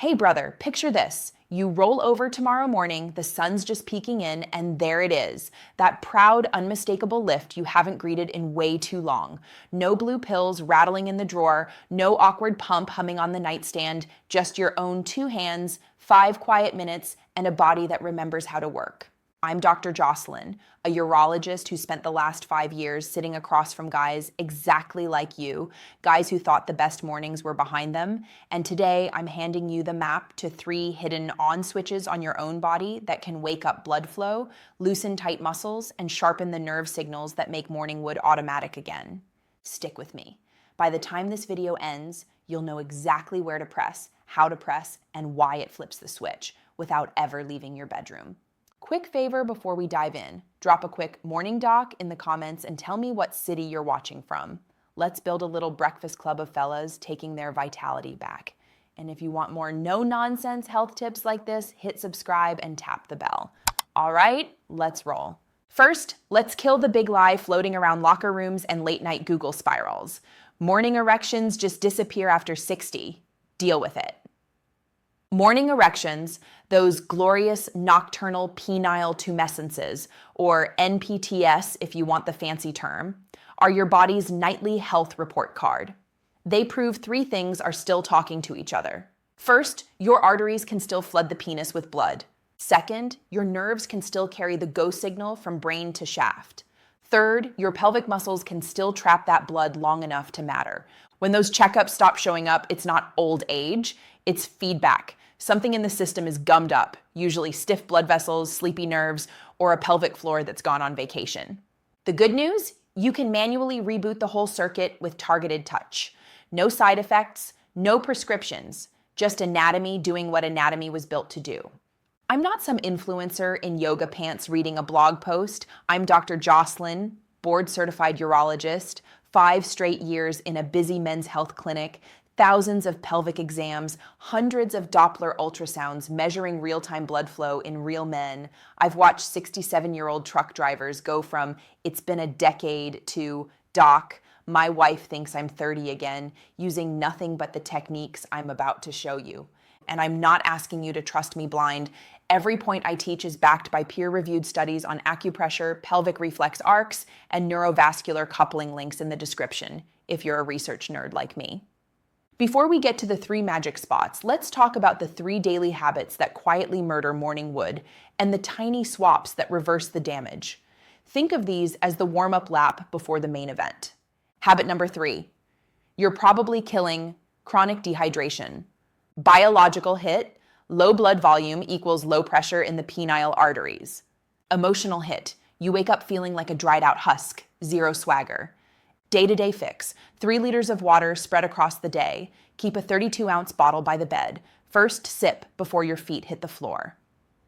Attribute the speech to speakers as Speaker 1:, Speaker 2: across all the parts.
Speaker 1: Hey brother, picture this. You roll over tomorrow morning, the sun's just peeking in, and there it is. That proud, unmistakable lift you haven't greeted in way too long. No blue pills rattling in the drawer, no awkward pump humming on the nightstand, just your own 2 hands, 5 quiet minutes, and a body that remembers how to work. I'm Dr. Jocelyn, a urologist who spent the last 5 years sitting across from guys exactly like you, guys who thought the best mornings were behind them. And today I'm handing you the map to 3 hidden on switches on your own body that can wake up blood flow, loosen tight muscles, and sharpen the nerve signals that make morning wood automatic again. Stick with me. By the time this video ends, you'll know exactly where to press, how to press, and why it flips the switch without ever leaving your bedroom. Quick favor before we dive in. Drop a quick morning doc in the comments and tell me what city you're watching from. Let's build a little breakfast club of fellas taking their vitality back. And if you want more no-nonsense health tips like this, hit subscribe and tap the bell. All right, let's roll. First, let's kill the big lie floating around locker rooms and late-night Google spirals. Morning erections just disappear after 60. Deal with it. Morning erections, those glorious nocturnal penile tumescences, or NPTS if you want the fancy term, are your body's nightly health report card. They prove 3 things are still talking to each other. First, your arteries can still flood the penis with blood. Second, your nerves can still carry the go signal from brain to shaft. Third, your pelvic muscles can still trap that blood long enough to matter. When those checkups stop showing up, it's not old age, it's feedback. Something in the system is gummed up, usually stiff blood vessels, sleepy nerves, or a pelvic floor that's gone on vacation. The good news? You can manually reboot the whole circuit with targeted touch. No side effects, no prescriptions, just anatomy doing what anatomy was built to do. I'm not some influencer in yoga pants reading a blog post. I'm Dr. Jocelyn, board-certified urologist, 5 straight years in a busy men's health clinic, thousands of pelvic exams, hundreds of Doppler ultrasounds measuring real-time blood flow in real men. I've watched 67-year-old truck drivers go from "it's been a decade" to "doc, my wife thinks I'm 30 again," using nothing but the techniques I'm about to show you. And I'm not asking you to trust me blind. Every point I teach is backed by peer-reviewed studies on acupressure, pelvic reflex arcs, and neurovascular coupling links in the description, if you're a research nerd like me. Before we get to the 3 magic spots, let's talk about the 3 daily habits that quietly murder morning wood and the tiny swaps that reverse the damage. Think of these as the warm-up lap before the main event. Habit number 3, you're probably killing chronic dehydration. Biological hit, low blood volume equals low pressure in the penile arteries. Emotional hit, you wake up feeling like a dried out husk, 0 swagger. Day-to-day fix, 3 liters of water spread across the day. Keep a 32-ounce bottle by the bed. First sip before your feet hit the floor.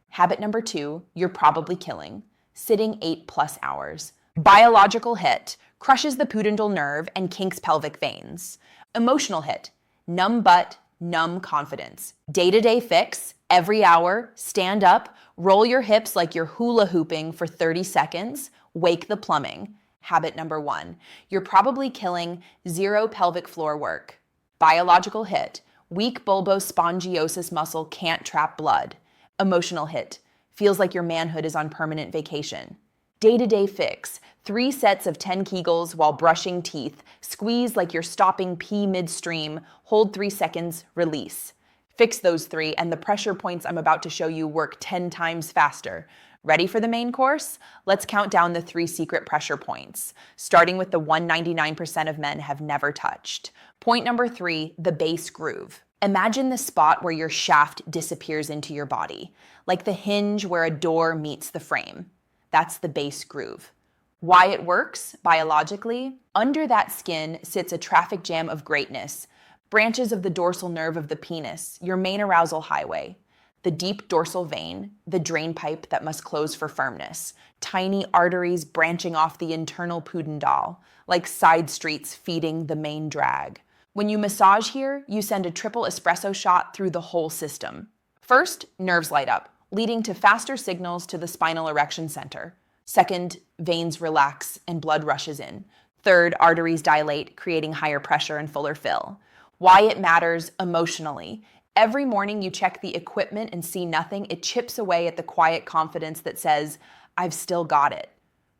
Speaker 1: Habit number 2, you're probably killing. Sitting 8+ hours. Biological hit, crushes the pudendal nerve and kinks pelvic veins. Emotional hit, numb butt, numb confidence. Day-to-day fix, every hour, stand up, roll your hips like you're hula hooping for 30 seconds, wake the plumbing. Habit number 1, you're probably killing 0 pelvic floor work. Biological hit, weak bulbospongiosis muscle can't trap blood. Emotional hit, feels like your manhood is on permanent vacation. Day-to-day fix, 3 sets of 10 Kegels while brushing teeth. Squeeze like you're stopping pee midstream. Hold 3 seconds, release. Fix those 3 and the pressure points I'm about to show you work 10 times faster. Ready for the main course? Let's count down the 3 secret pressure points, starting with the 199% of men have never touched. Point number 3, the base groove. Imagine the spot where your shaft disappears into your body, like the hinge where a door meets the frame. That's the base groove. Why it works, biologically? Under that skin sits a traffic jam of greatness, branches of the dorsal nerve of the penis, your main arousal highway. The deep dorsal vein, the drain pipe that must close for firmness, tiny arteries branching off the internal pudendal, like side streets feeding the main drag. When you massage here, you send a triple espresso shot through the whole system. First, nerves light up, leading to faster signals to the spinal erection center. Second, veins relax and blood rushes in. Third, arteries dilate, creating higher pressure and fuller fill. Why it matters emotionally. Every morning you check the equipment and see nothing, it chips away at the quiet confidence that says, I've still got it.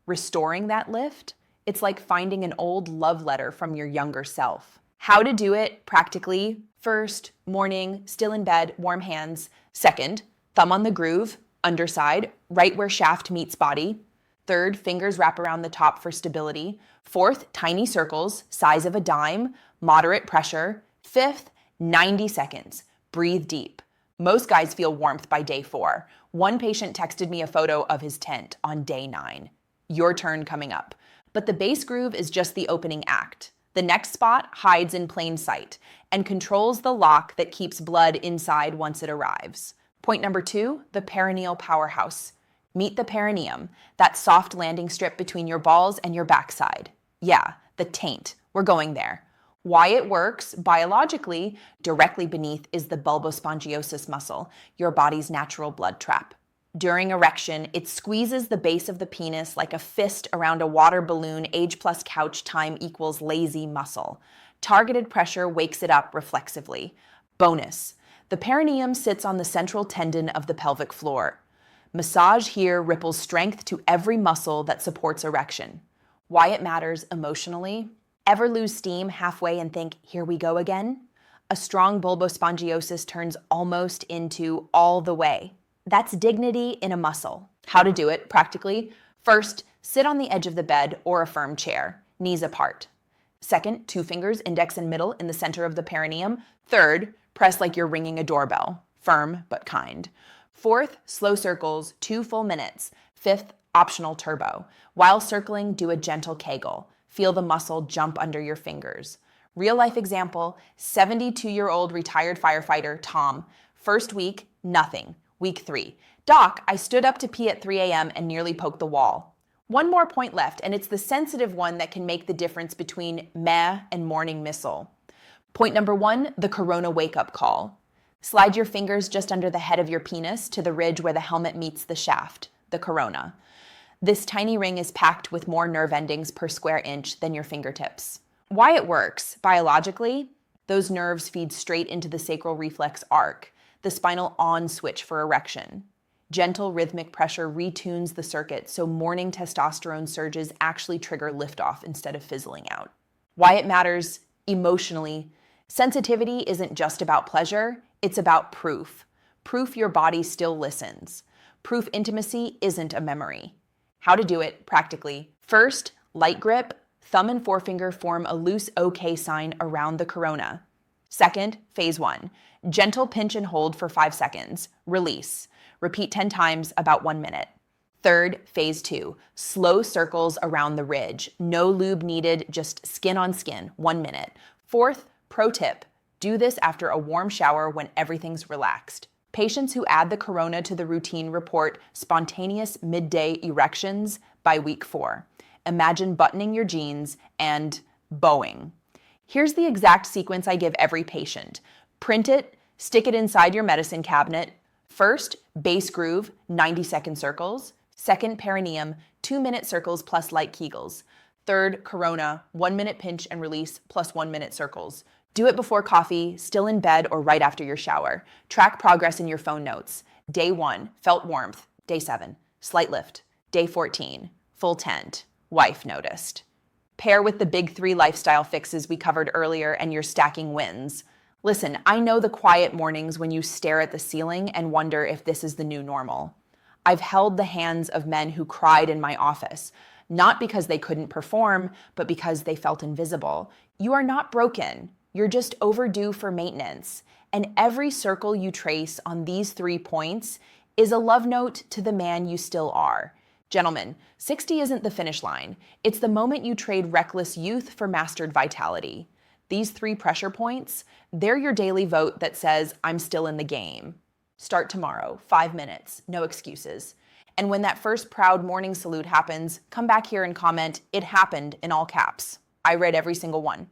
Speaker 1: Restoring that lift, it's like finding an old love letter from your younger self. How to do it practically: first, morning, still in bed, warm hands. Second, thumb on the groove, underside, right where shaft meets body. Third, fingers wrap around the top for stability. Fourth, tiny circles, size of a dime, moderate pressure. Fifth, 90 seconds. Breathe deep. Most guys feel warmth by day 4. One patient texted me a photo of his tent on day 9. Your turn coming up. But the base groove is just the opening act. The next spot hides in plain sight and controls the lock that keeps blood inside once it arrives. Point number 2, the perineal powerhouse. Meet the perineum, that soft landing strip between your balls and your backside. Yeah, the taint. We're going there. Why it works, biologically, directly beneath is the bulbospongiosus muscle, your body's natural blood trap. During erection, it squeezes the base of the penis like a fist around a water balloon. Age plus couch time equals lazy muscle. Targeted pressure wakes it up reflexively. Bonus: the perineum sits on the central tendon of the pelvic floor. Massage here ripples strength to every muscle that supports erection. Why it matters emotionally? Ever lose steam halfway and think, here we go again? A strong bulbospongiosis turns almost into all the way. That's dignity in a muscle. How to do it practically: first, sit on the edge of the bed or a firm chair, knees apart. Second, 2 fingers, index and middle, in the center of the perineum. Third, press like you're ringing a doorbell, firm but kind. Fourth, slow circles, 2 full minutes. Fifth, optional turbo. While circling, do a gentle kegel. Feel the muscle jump under your fingers. Real life example: 72-year-old retired firefighter Tom. First week, nothing. Week 3, Doc, I stood up to pee at 3 a.m. and nearly poked the wall. One more point left, and it's the sensitive one that can make the difference between meh and morning missile. Point number 1, the corona wake-up call. Slide your fingers just under the head of your penis to the ridge where the helmet meets the shaft, the corona. This tiny ring is packed with more nerve endings per square inch than your fingertips. Why it works, biologically: those nerves feed straight into the sacral reflex arc, the spinal on switch for erection. Gentle rhythmic pressure retunes the circuit so morning testosterone surges actually trigger liftoff instead of fizzling out. Why it matters emotionally: sensitivity isn't just about pleasure, it's about proof. Proof your body still listens. Proof intimacy isn't a memory. How to do it practically: first, light grip, thumb and forefinger form a loose OK sign around the corona. Second, phase 1, gentle pinch and hold for 5 seconds, release. Repeat 10 times, about 1 minute. Third, phase 2, slow circles around the ridge. No lube needed, just skin on skin, 1 minute. Fourth, pro tip: do this after a warm shower when everything's relaxed. Patients who add the corona to the routine report spontaneous midday erections by week 4. Imagine buttoning your jeans and bowing. Here's the exact sequence I give every patient. Print it, stick it inside your medicine cabinet. First, base groove, 90-second circles. Second, perineum, 2-minute circles plus light kegels. Third, corona, 1-minute pinch and release plus 1-minute circles. Do it before coffee, still in bed, or right after your shower. Track progress in your phone notes. Day 1, felt warmth. Day 7, slight lift. Day 14, full tent. Wife noticed. Pair with the big 3 lifestyle fixes we covered earlier and you're stacking wins. Listen, I know the quiet mornings when you stare at the ceiling and wonder if this is the new normal. I've held the hands of men who cried in my office, not because they couldn't perform, but because they felt invisible. You are not broken. You're just overdue for maintenance. And every circle you trace on these 3 points is a love note to the man you still are. Gentlemen, 60 isn't the finish line. It's the moment you trade reckless youth for mastered vitality. These 3 pressure points, they're your daily vote that says, I'm still in the game. Start tomorrow, 5 minutes, no excuses. And when that first proud morning salute happens, come back here and comment, "It happened," in all caps. I read every single one.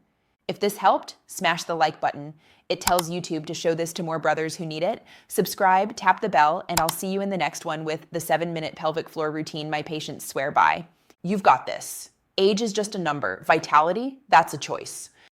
Speaker 1: If this helped, smash the like button. It tells YouTube to show this to more brothers who need it. Subscribe, tap the bell, and I'll see you in the next one with the 7-minute pelvic floor routine my patients swear by. You've got this. Age is just a number. Vitality, that's a choice.